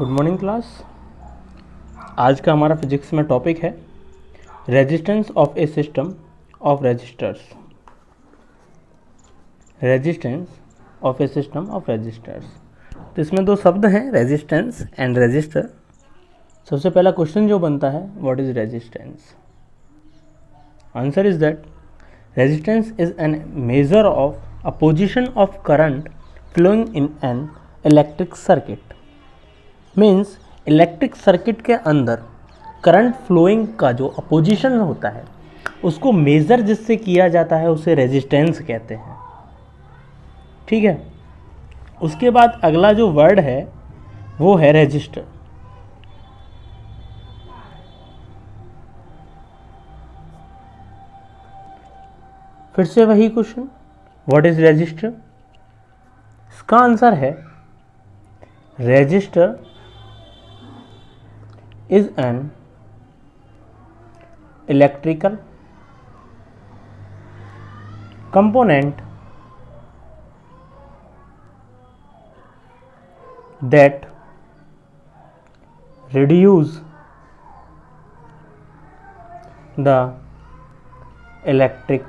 Good morning class. आज का हमारा फिजिक्स में टॉपिक है resistance of a system of resistors. Resistance of a system of resistors. तो इसमें दो शब्द हैं, रेजिस्टेंस एंड रेजिस्टर। सबसे पहला क्वेश्चन जो बनता है, what is resistance? Answer is that resistance is an measure of a position of current flowing in an electric circuit. Means electric circuit के अंदर करंट फ्लोइंग का जो अपोजिशन होता है उसको मेज़र जिससे किया जाता है उसे रेजिस्टेंस कहते हैं। ठीक है। उसके बाद अगला जो वर्ड है वो है रेजिस्टर। फिर से वही क्वेश्चन, व्हाट इज रेजिस्टर? इसका आंसर है resistor is an electrical component that reduce the electric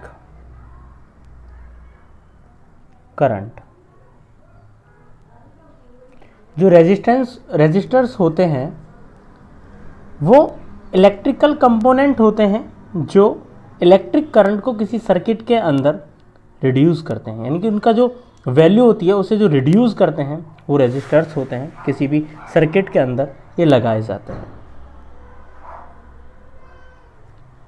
current। जो रेजिस्टर्स होते हैं वो इलेक्ट्रिकल कंपोनेंट होते हैं जो इलेक्ट्रिक करंट को किसी सर्किट के अंदर रिड्यूस करते हैं, यानी कि उनका जो वैल्यू होती है उसे जो रिड्यूस करते हैं वो रेजिस्टर्स होते हैं। किसी भी सर्किट के अंदर ये लगाए जाते हैं।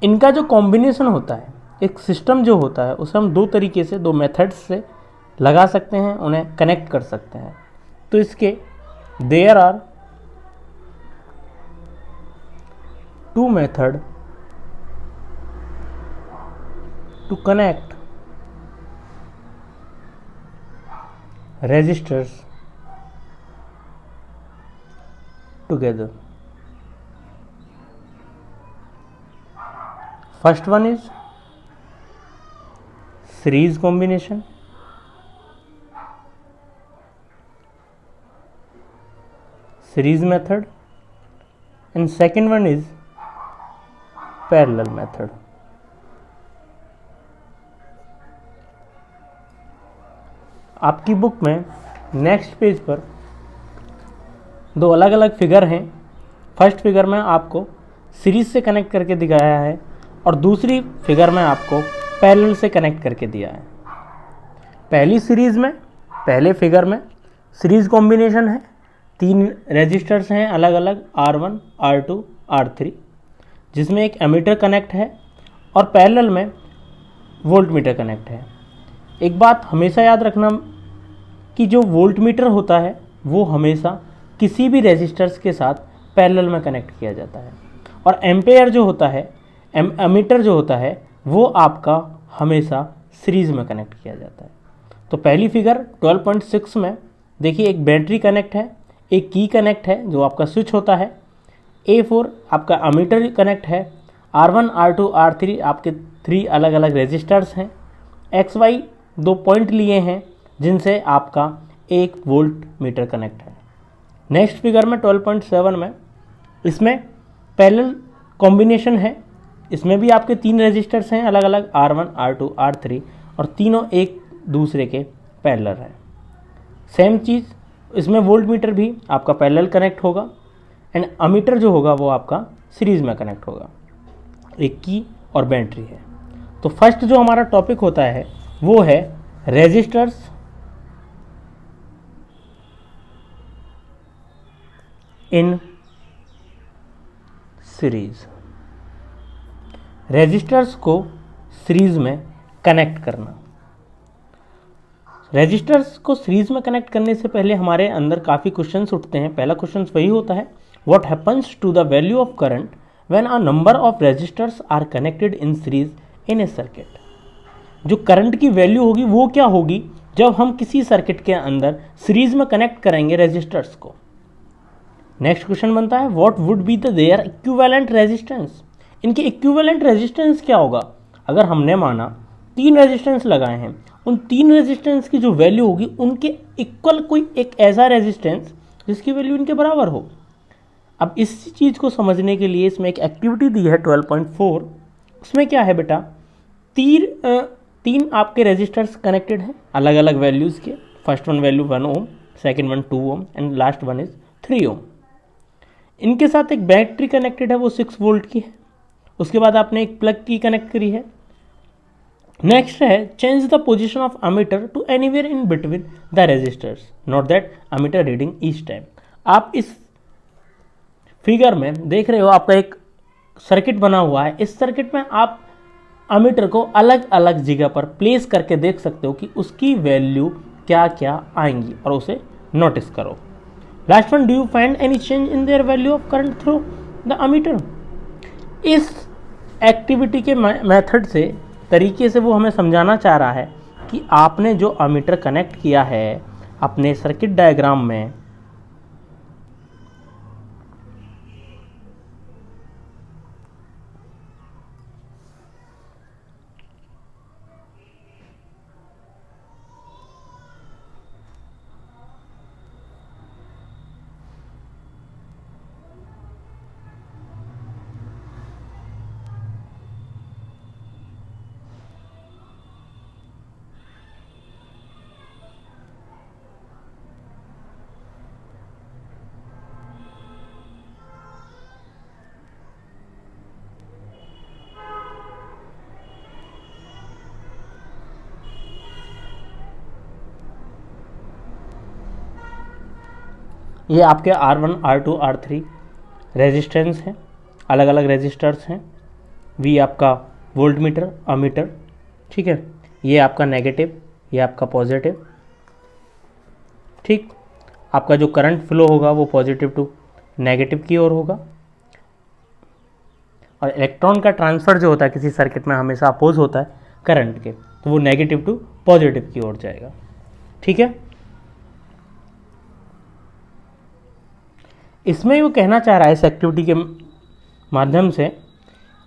इनका जो कॉम्बिनेशन होता है, एक सिस्टम जो होता है उसे हम दो तरीके से, दो मेथड्स से लगा सकते हैं, उन्हें कनेक्ट कर सकते हैं। तो इसके there are two method to connect resistors together. First one is series combination. Series method. And second one is parallel method. आपकी बुक में नेक्स्ट पेज पर दो अलग अलग फिगर हैं। फर्स्ट फिगर में आपको सीरीज से कनेक्ट करके दिखाया है और दूसरी फिगर में आपको पैरेलल से कनेक्ट करके दिया है। पहले फिगर में सीरीज कॉम्बिनेशन है, तीन रेजिस्टर्स हैं अलग अलग, R1, R2, R3, जिसमें एक एमीटर कनेक्ट है और पैरेलल में वोल्ट मीटर कनेक्ट है। एक बात हमेशा याद रखना कि जो वोल्ट मीटर होता है वो हमेशा किसी भी रेजिस्टर्स के साथ पैरेलल में कनेक्ट किया जाता है, और एम्पेयर जो होता है, एमीटर जो होता है, वो आपका हमेशा सीरीज में कनेक्ट किया जाता है। तो पहली फिगर 12.6 में देखिए, एक बैटरी कनेक्ट है, एक की कनेक्ट है जो आपका स्विच होता है, A4 आपका अमीटर कनेक्ट है, R1, R2, R3 आपके 3 अलग अलग रेजिस्टर्स हैं, XY दो पॉइंट लिए हैं जिनसे आपका एक वोल्ट मीटर कनेक्ट है। नेक्स्ट फिगर में 12.7 में इसमें पैरेलल कॉम्बिनेशन है। इसमें भी आपके 3 रेजिस्टर्स हैं अलग अलग, R1, R2, R3, और तीनों एक दूसरे के पैरेलल हैं। सेम चीज़ इसमें वोल्ट मीटर भी आपका पैरेलल कनेक्ट होगा एंड अमीटर जो होगा वो आपका सीरीज में कनेक्ट होगा। एक की और बैटरी है। तो फर्स्ट जो हमारा टॉपिक होता है वो है रेजिस्टर्स इन सीरीज। रेजिस्टर्स को सीरीज में कनेक्ट करना। रेजिस्टर्स को सीरीज में कनेक्ट करने से पहले हमारे अंदर काफ़ी क्वेश्चंस उठते हैं। पहला क्वेश्चन वही होता है, what happens to the value of current when a number of resistors are connected in series in a circuit. जो करंट की वैल्यू होगी वो क्या होगी जब हम किसी सर्किट के अंदर सीरीज में कनेक्ट करेंगे रेजिस्टर्स को। नेक्स्ट क्वेश्चन बनता है, what would be the there equivalent resistance. इनके इक्विवेलेंट रेजिस्टेंस क्या होगा। अगर हमने माना 3 रेजिस्टेंस लगाए हैं, उन 3 रेजिस्टेंस की जो वैल्यू होगी उनके इक्वल कोई एक ऐसा रेजिस्टेंस जिसकी वैल्यू इनके बराबर हो। अब इस चीज़ को समझने के लिए इसमें एक एक्टिविटी दी है 12.4। उसमें क्या है बेटा, तीन आपके रेजिस्टर्स कनेक्टेड हैं अलग अलग वैल्यूज़ के। First one value 1 ohm, second one 2 ohm and last one is 3 ohm. इनके साथ एक बैटरी कनेक्टेड है, वो 6 वोल्ट की है। उसके बाद आपने एक प्लग की कनेक्ट करी है। नेक्स्ट है change the position of ammeter to anywhere in between the resistors, not that ammeter reading each time. आप इस फिगर में देख रहे हो आपका एक सर्किट बना हुआ है। इस सर्किट में आप अमीटर को अलग अलग जगह पर प्लेस करके देख सकते हो कि उसकी वैल्यू क्या क्या आएंगी और उसे नोटिस करो। Last one, do you find any change in their value of current through the ammeter. इस एक्टिविटी के मेथड से, तरीके से वो हमें समझाना चाह रहा है कि आपने जो अमीटर कनेक्ट किया है अपने सर्किट डायग्राम में, ये आपके R1, R2, R3 रेजिस्टेंस हैं, अलग अलग रेजिस्टर्स हैं। V आपका वोल्ट मीटर, अमीटर, ठीक है। ये आपका नेगेटिव, ये आपका पॉजिटिव, ठीक। आपका जो करंट फ्लो होगा वो पॉजिटिव टू नेगेटिव की ओर होगा, और इलेक्ट्रॉन का ट्रांसफ़र जो होता है किसी सर्किट में हमेशा अपोज होता है करंट के, तो वो नेगेटिव टू पॉजिटिव की ओर जाएगा, ठीक है। इसमें वो कहना चाह रहा है इस एक्टिविटी के माध्यम से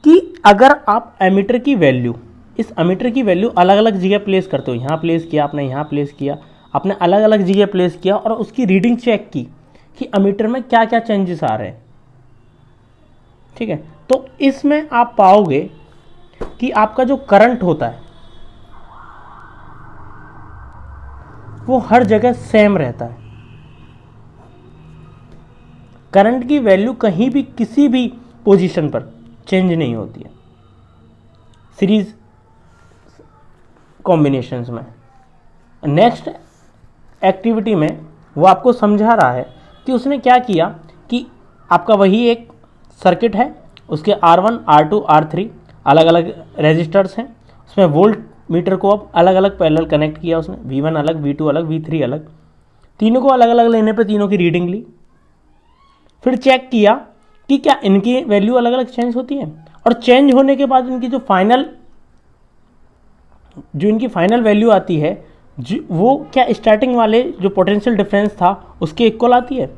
कि अगर आप एमीटर की वैल्यू, इस एमीटर की वैल्यू अलग अलग जगह प्लेस करते हो, यहाँ प्लेस किया आपने, यहाँ प्लेस किया आपने, अलग अलग जगह प्लेस किया और उसकी रीडिंग चेक की कि एमीटर में क्या क्या चेंजेस आ रहे हैं, ठीक है। तो इसमें आप पाओगे कि आपका जो करंट होता है वो हर जगह सेम रहता है। करंट की वैल्यू कहीं भी किसी भी पोजीशन पर चेंज नहीं होती है सीरीज कॉम्बिनेशंस में। नेक्स्ट एक्टिविटी में वो आपको समझा रहा है कि उसने क्या किया कि आपका वही एक सर्किट है, उसके R1, R2, R3 अलग अलग रेजिस्टर्स हैं, उसमें वोल्ट मीटर को अब अलग अलग पैरेलल कनेक्ट किया उसने, V1 अलग, V2 अलग, V3 अलग, तीनों को अलग अलग लेने पे तीनों की रीडिंग ली। फिर चेक किया कि क्या इनकी वैल्यू अलग अलग चेंज होती है, और चेंज होने के बाद इनकी जो इनकी फाइनल वैल्यू आती है वो क्या स्टार्टिंग वाले जो पोटेंशियल डिफरेंस था उसके इक्वल आती है,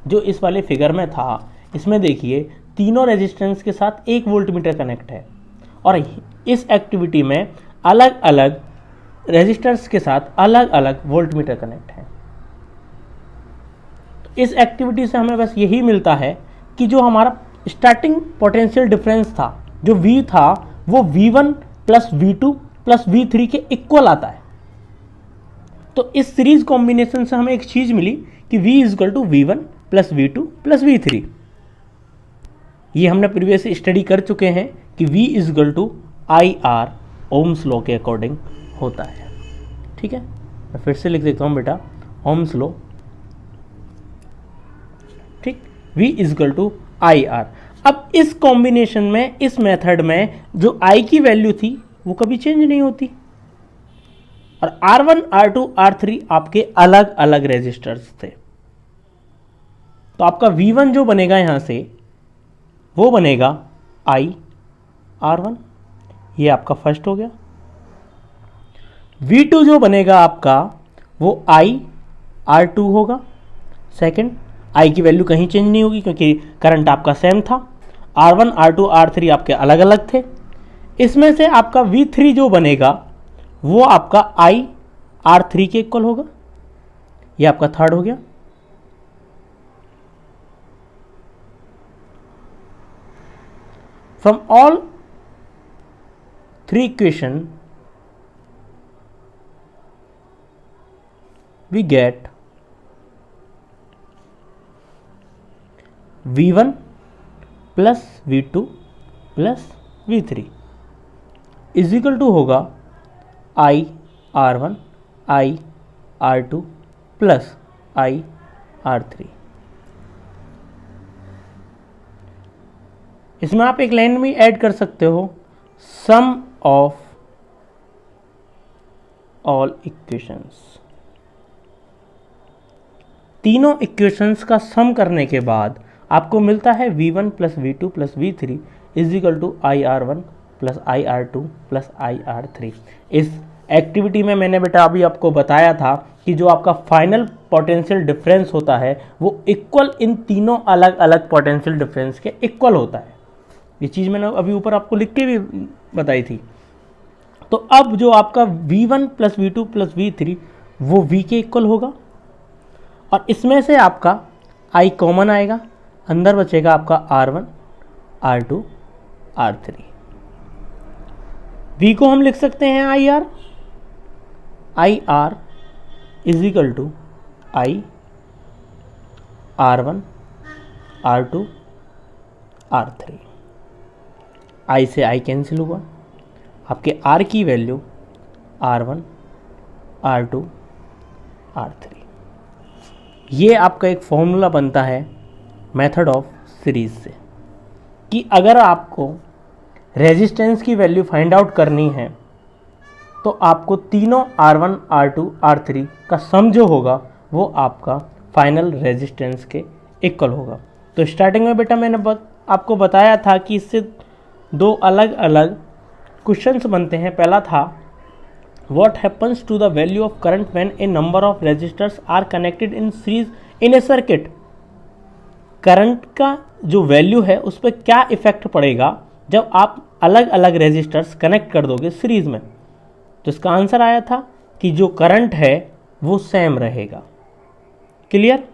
जो इस वाले फिगर में था। इसमें देखिए तीनों रेजिस्टेंस के साथ एक वोल्ट मीटर कनेक्ट है, और इस एक्टिविटी में अलग अलग रेजिस्टर्स के साथ अलग अलग वोल्ट मीटर कनेक्ट है। इस एक्टिविटी से हमें बस यही मिलता है कि जो हमारा स्टार्टिंग पोटेंशियल डिफरेंस था, जो V था, वो V1 plus V2 plus V3 के इक्वल आता है। तो इस सीरीज कॉम्बिनेशन से हमें एक चीज मिली कि V is equal to V1 plus V2 plus V3। ये हमने प्रीवियस स्टडी कर चुके हैं कि V is equal to IR ohm's law के अकॉर्डिंग होता है, ठीक है। मैं फिर से लिख देता हूँ बेटा, ओम्स लॉ, ठीक, V इजकल टू IR। अब इस कॉम्बिनेशन में, इस मेथड में जो I की वैल्यू थी वो कभी चेंज नहीं होती, और R1, R2, R3 आपके अलग अलग रेजिस्टर्स थे। तो आपका V1 जो बनेगा यहां से वो बनेगा IR1, ये आपका फर्स्ट हो गया। V2 जो बनेगा आपका वो IR2 होगा, सेकंड। I की वैल्यू कहीं चेंज नहीं होगी क्योंकि करंट आपका सेम था। R1, R2, R3 आपके अलग अलग थे। इसमें से आपका V3 जो बनेगा वो आपका IR3 के इक्वल होगा, ये आपका थर्ड हो गया। From all three equation we get V1 plus V2 plus V3 is equal to होगा I R1 I R2 plus I R3। इसमें आप एक लाइन भी ऐड कर सकते हो, सम ऑफ ऑल इक्वेशंस। तीनों इक्वेशंस का सम करने के बाद आपको मिलता है V1 plus V2 plus V3 is equal to IR1 plus IR2 plus IR3। इस एक्टिविटी में मैंने बेटा अभी आपको बताया था कि जो आपका फाइनल पोटेंशियल डिफरेंस होता है वो इक्वल इन तीनों अलग अलग पोटेंशियल डिफरेंस के इक्वल होता है। ये चीज़ मैंने अभी ऊपर आपको लिख के भी बताई थी। तो अब जो आपका V1 plus V2 plus V3 वो V के इक्वल होगा और इसमें से आपका I कॉमन आएगा, अंदर बचेगा आपका R1 R2 R3। V को हम लिख सकते हैं I R is equal to I R1 R2 R3। I से I कैंसिल हुआ, आपके R की वैल्यू R1 R2 R3। ये आपका एक फॉर्मूला बनता है मेथड ऑफ सीरीज से कि अगर आपको रेजिस्टेंस की वैल्यू फाइंड आउट करनी है तो आपको तीनों R1 R2 R3 का सम जो होगा वो आपका फाइनल रेजिस्टेंस के इक्वल होगा। तो स्टार्टिंग में बेटा मैंने आपको बताया था कि इससे दो अलग अलग क्वेश्चंस बनते हैं। पहला था what happens to the value of current when a number of resistors are connected in series in a circuit. Current का जो वैल्यू है उस पर क्या इफेक्ट पड़ेगा जब आप अलग अलग रेजिस्टर्स कनेक्ट कर दोगे सीरीज में। तो इसका आंसर आया था कि जो करंट है वो सेम रहेगा। क्लियर।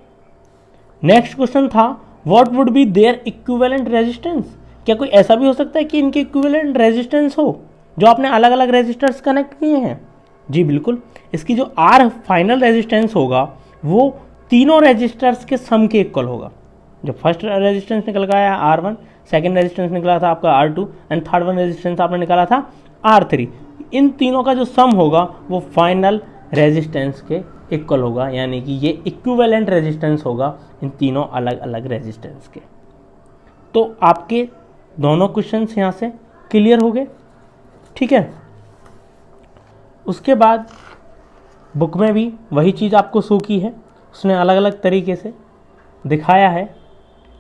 नेक्स्ट क्वेश्चन था what would be there equivalent resistance. क्या कोई ऐसा भी हो सकता है कि इनके इक्विवेलेंट रेजिस्टेंस हो जो आपने अलग अलग रेजिस्टर्स कनेक्ट किए हैं। जी बिल्कुल, इसकी जो आर फाइनल रेजिस्टेंस होगा वो तीनों रेजिस्टर्स के सम के इक्वल होगा। जो फर्स्ट रेजिस्टेंस निकल गया है R1, सेकेंड रेजिस्टेंस निकला था आपका R2 and third one resistance आपने निकाला था R3। इन तीनों का जो सम होगा वो फाइनल रेजिस्टेंस के इक्वल होगा, यानी कि ये इक्विवेलेंट रेजिस्टेंस होगा इन तीनों अलग अलग रेजिस्टेंस के। तो आपके दोनों क्वेश्चंस यहाँ से क्लियर हो गए। ठीक है। उसके बाद बुक में भी वही चीज़ आपको शो की है, उसने अलग अलग तरीके से दिखाया है।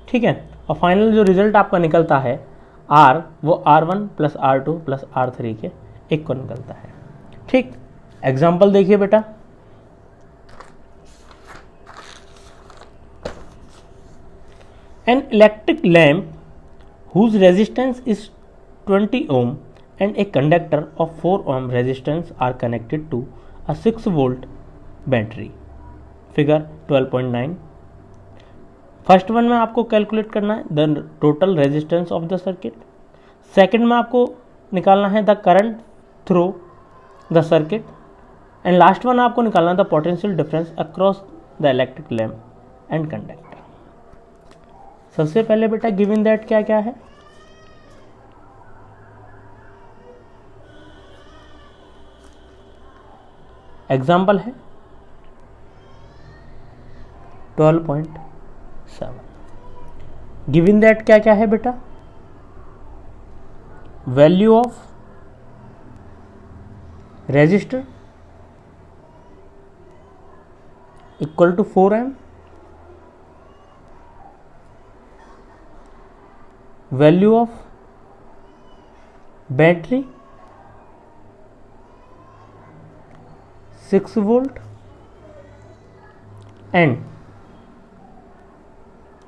ठीक है। और फाइनल जो रिजल्ट आपका निकलता है R वो R1 plus R2 plus R3 के इक्वल निकलता है। ठीक। एग्जाम्पल देखिए बेटा, an electric lamp whose resistance is 20 ohm and a conductor of 4 ohm resistance are connected to a 6 volt battery। Figure 12.9। First one में आपको कैलकुलेट करना है the total resistance of the circuit. Second में आपको निकालना है the current through the circuit and last one आपको निकालना है the potential difference across the electric lamp and conductor. सबसे पहले बेटा गिवन दैट क्या क्या है। एग्जाम्पल है 12.7। गिवन दैट क्या क्या है बेटा, value of resistor equal to 4 ohm, value of battery 6 volt and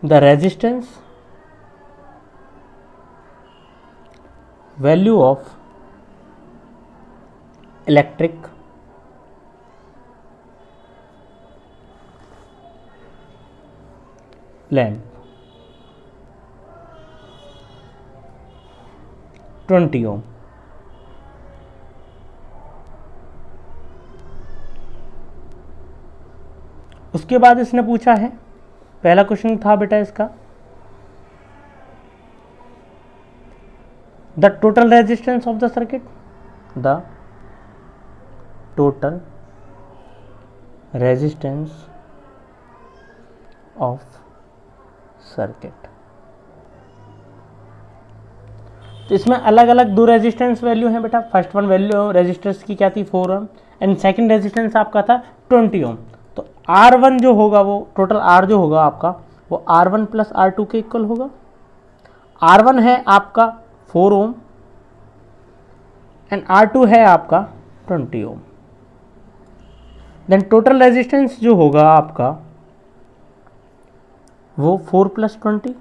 the resistance value of electric lamp. 20 ohm. उसके बाद इसने पूछा है, पहला क्वेश्चन था बेटा इसका, the total resistance of the circuit, the total resistance of circuit. तो इसमें अलग अलग दो रेजिस्टेंस वैल्यू हैं बेटा। फर्स्ट वन वैल्यू रेजिस्टेंस की क्या थी 4 ओम, एंड सेकंड रेजिस्टेंस आपका था 20 ओम। तो R1 जो होगा वो टोटल R जो होगा आपका वो R1 प्लस R2 के इक्वल होगा। R1 है आपका 4 ओम एंड R2 है आपका 20 ओम। देन टोटल रेजिस्टेंस जो होगा आपका वो 4 प्लस 20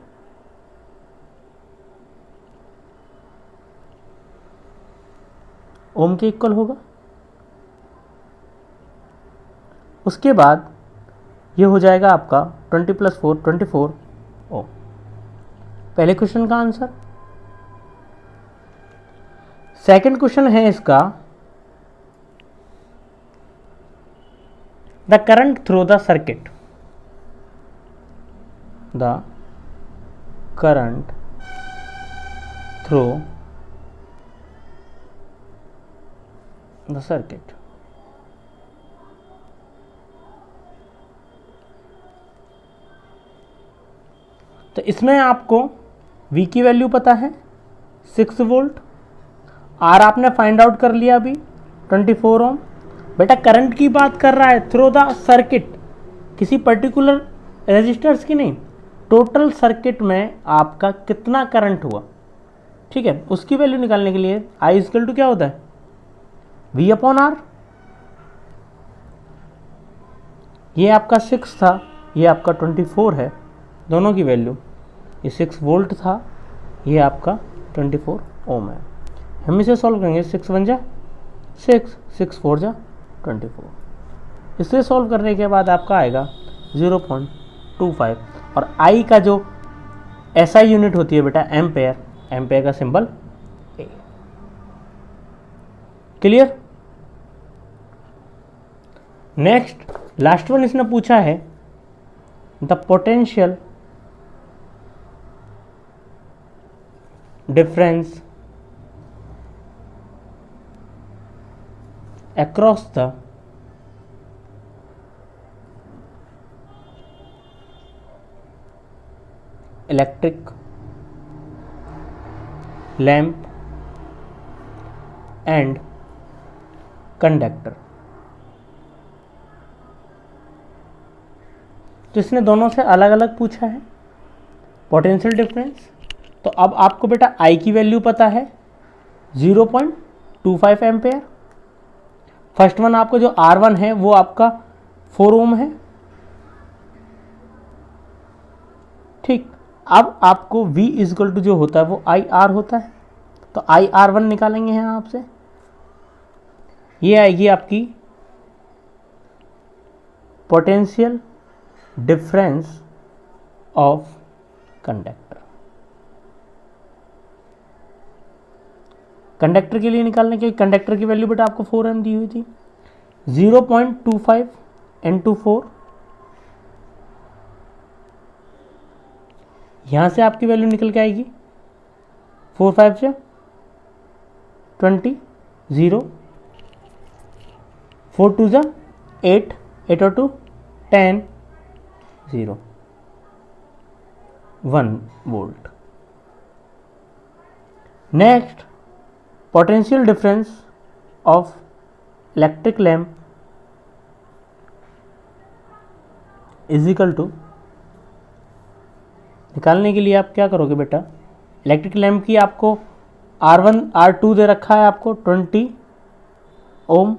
ओम के इक्वल होगा। उसके बाद ये हो जाएगा आपका 20 प्लस 4 24 ओम। पहले क्वेश्चन का आंसर। सेकंड क्वेश्चन है इसका, the current through the circuit, the current through the circuit. तो इसमें आपको V की वैल्यू पता है 6 वोल्ट, R आपने फाइंड आउट कर लिया अभी 24 ओम। बेटा करंट की बात कर रहा है थ्रू द सर्किट, किसी पर्टिकुलर रेजिस्टर्स की नहीं, टोटल सर्किट में आपका कितना करंट हुआ, ठीक है। उसकी वैल्यू निकालने के लिए I इक्वल टू क्या होता है V अपॉन R। ये आपका 6 था, ये आपका 24 है, दोनों की वैल्यू, ये 6 वोल्ट था, ये आपका 24 ओम है। हम इसे सॉल्व करेंगे, 6 1 जा 6, 6 4 जा 24। इसे सॉल्व करने के बाद आपका आएगा 0.25 और I का जो SI यूनिट होती है बेटा एम्पेयर, एम्पेयर का symbol A। Clear. Next last one इसने पूछा है, the potential difference across the electric lamp and conductor। तो इसने दोनों से अलग अलग पूछा है पोटेंशियल डिफरेंस। तो अब आपको बेटा I की वैल्यू पता है 0.25 एम्पेयर। फर्स्ट वन आपको जो R1 है वो आपका 4 ओम है, ठीक। अब आपको V इक्वल टू जो होता है वो IR होता है, तो IR1 निकालेंगे यहाँ आपसे, ये आएगी आपकी potential difference of conductor. Conductor के लिए निकालने के, कंडक्टर की वैल्यू बेटा आपको 4 एम दी हुई थी, 0.25 into 4, यहां से आपकी वैल्यू निकल के आएगी 4 5 से 20, 0 4 2 जा 8, 8 और 2 10, 0 1 volt. Next potential difference of electric lamp is equal to, निकालने के लिए आप क्या करोगे बेटा, इलेक्ट्रिक लैम्प की आपको R1 R2 दे रखा है आपको 20 ओम,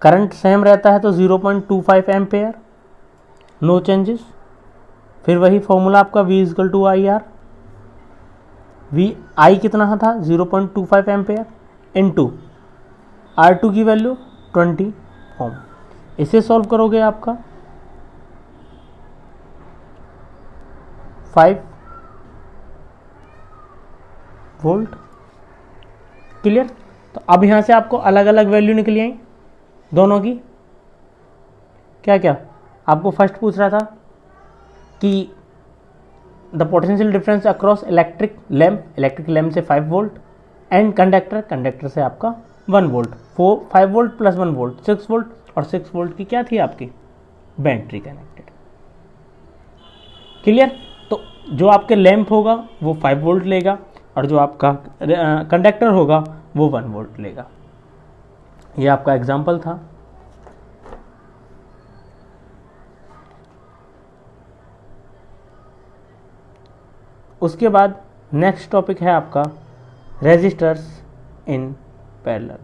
करंट सेम रहता है तो 0.25 एम्पेयर, नो चेंजेस। फिर वही फॉर्मूला आपका V equal to IR, I कितना था 0.25 एम्पेयर इनटू R2 की वैल्यू 20 ओम। इसे सॉल्व करोगे आपका 5 वोल्ट क्लियर। तो अब यहाँ से आपको अलग अलग वैल्यू निकली आई दोनों की। क्या क्या आपको फर्स्ट पूछ रहा था कि the potential difference across electric lamp से 5 वोल्ट एंड कंडक्टर से आपका 1 volt, 5 volt plus 1 volt 6 volt, और 6 वोल्ट की क्या थी आपकी बैटरी कनेक्टेड। क्लियर। तो जो आपके लैंप होगा वो 5 वोल्ट लेगा और जो आपका कंडक्टर होगा वो 1 वोल्ट लेगा। ये आपका एग्जाम्पल था। उसके बाद नेक्स्ट टॉपिक है आपका रेजिस्टर्स इन पैरेलल।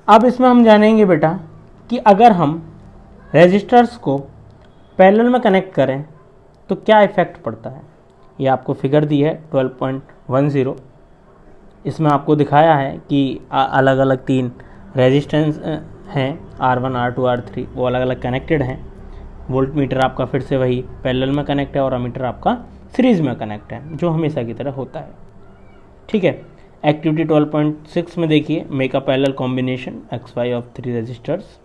अब इसमें हम जानेंगे बेटा कि अगर हम रेजिस्टर्स को पैरेलल में कनेक्ट करें तो क्या इफ़ेक्ट पड़ता है। ये आपको फिगर दी है 12.10। इसमें आपको दिखाया है कि अलग अलग 3 रेजिस्टेंस हैं, R1 R2 R3, वो अलग अलग कनेक्टेड हैं। वोल्ट मीटर आपका फिर से वही पैरेलल में कनेक्ट है और अमीटर आपका सीरीज़ में कनेक्ट है, जो हमेशा की तरह होता है। ठीक है। एक्टिविटी 12.6 में देखिए, make a parallel combination XY of 3 resistors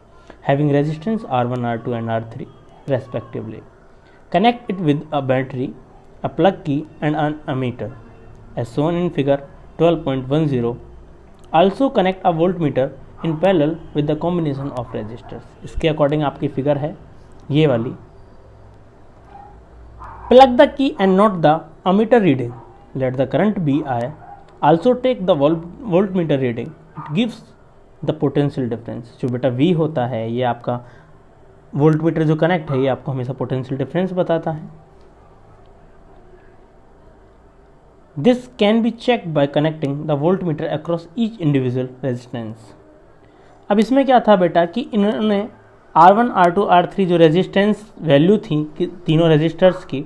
having resistance R1 R2 and R3 respectively. Connect it with a battery, a plug key and an ammeter as shown in figure 12.10. Also connect a voltmeter in parallel with the combination of resistors. इसके according आपकी figure है ये वाली। Plug the key and note the ammeter reading. Let the current be I. Also take the voltmeter reading. It gives the potential difference. जो बेटा V होता है ये आपका वोल्ट मीटर जो कनेक्ट है ये आपको हमेशा पोटेंशियल डिफरेंस बताता है। This can be check by connecting the voltmeter across each individual resistance. अब इसमें क्या था बेटा कि इन्होंने R1 R2 R3 जो रेजिस्टेंस वैल्यू थी कि तीनों रेजिस्टर्स की,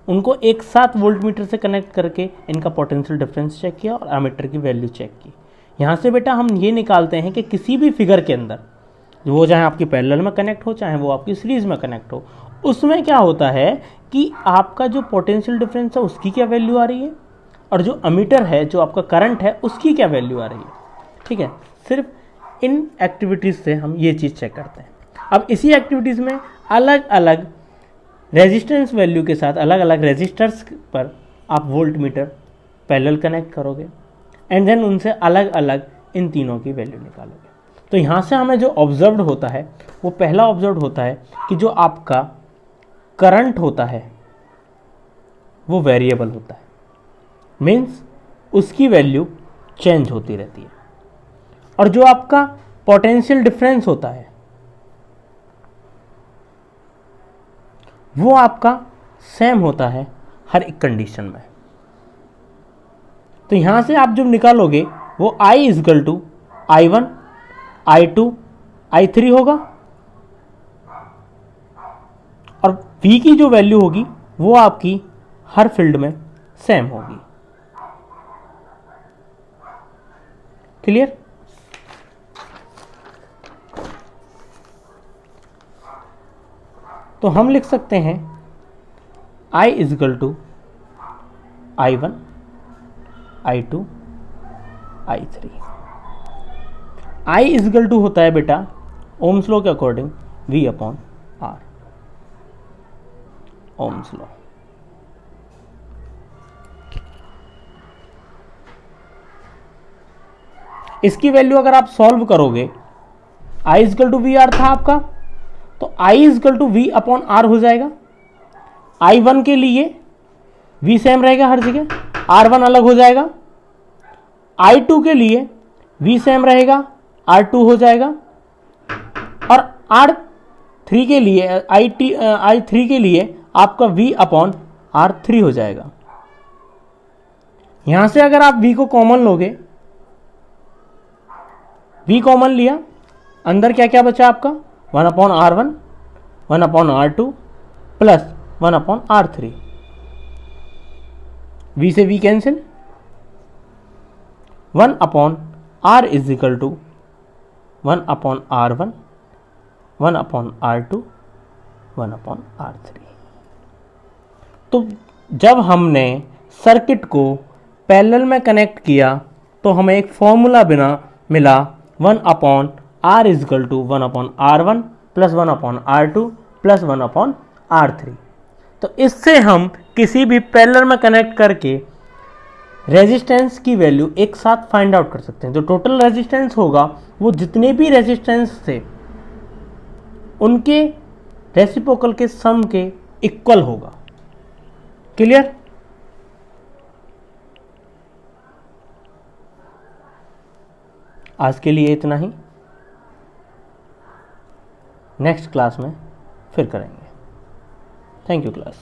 उनको एक साथ वोल्ट मीटर से कनेक्ट करके इनका पोटेंशियल डिफरेंस चेक किया और एमीटर की वैल्यू चेक की। यहाँ से बेटा हम ये निकालते हैं कि किसी भी फिगर के अंदर वो चाहे आपकी पैरेलल में कनेक्ट हो चाहे वो आपकी सीरीज़ में कनेक्ट हो, उसमें क्या होता है कि आपका जो पोटेंशियल डिफरेंस है उसकी क्या वैल्यू आ रही है और जो अमीटर है जो आपका करंट है उसकी क्या वैल्यू आ रही है। ठीक है। सिर्फ इन एक्टिविटीज़ से हम ये चीज़ चेक करते हैं। अब इसी एक्टिविटीज़ में अलग अलग रेजिस्टेंस वैल्यू के साथ अलग अलग रेजिस्टर्स पर आप वोल्ट मीटर पैरेलल कनेक्ट करोगे एंड देन उनसे अलग अलग इन तीनों की वैल्यू निकालोगे। तो यहाँ से हमें जो ऑब्जर्व्ड होता है वो पहला ऑब्जर्व्ड होता है कि जो आपका करंट होता है वो वेरिएबल होता है, मीन्स उसकी वैल्यू चेंज होती रहती है। और जो आपका पोटेंशियल डिफरेंस होता है वो आपका सेम होता है हर एक कंडीशन में। तो यहाँ से आप जब निकालोगे वो I is equal to I1 I2 I3 होगा और V की जो वैल्यू होगी वो आपकी हर फील्ड में सेम होगी। क्लियर। तो हम लिख सकते हैं I is equal to I1 I2 I3। I is equal to होता है बेटा ओम्स लॉ के according V upon R, ohm's law. इसकी वैल्यू अगर आप सॉल्व करोगे, I is equal to V R था आपका, तो I is equal to V upon R हो जाएगा। I1 के लिए V सेम रहेगा हर जगह, R1 अलग हो जाएगा। I2 के लिए V सेम रहेगा, R2 हो जाएगा। और R3 के लिए I3 के लिए आपका V अपॉन R3 हो जाएगा। यहां से अगर आप V को कॉमन लोगे, V कॉमन लिया, अंदर क्या क्या बचा आपका 1 upon R1 1 upon R2 plus 1 upon R3। V से V cancel, 1/R is equal to 1/R1, 1/R2, 1/R3। तो जब हमने सर्किट को पैरेलल में कनेक्ट किया तो हमें एक फॉर्मूला मिला 1/R is equal to 1/R1 plus 1/R2 plus 1/R3। तो इससे हम किसी भी पैरेलल में कनेक्ट करके रेजिस्टेंस की वैल्यू एक साथ फाइंड आउट कर सकते हैं। जो टोटल रेजिस्टेंस होगा वो जितने भी रेजिस्टेंस थे उनके रेसिप्रोकल के सम के इक्वल होगा। क्लियर? आज के लिए इतना ही, नेक्स्ट क्लास में फिर करेंगे। Thank you class.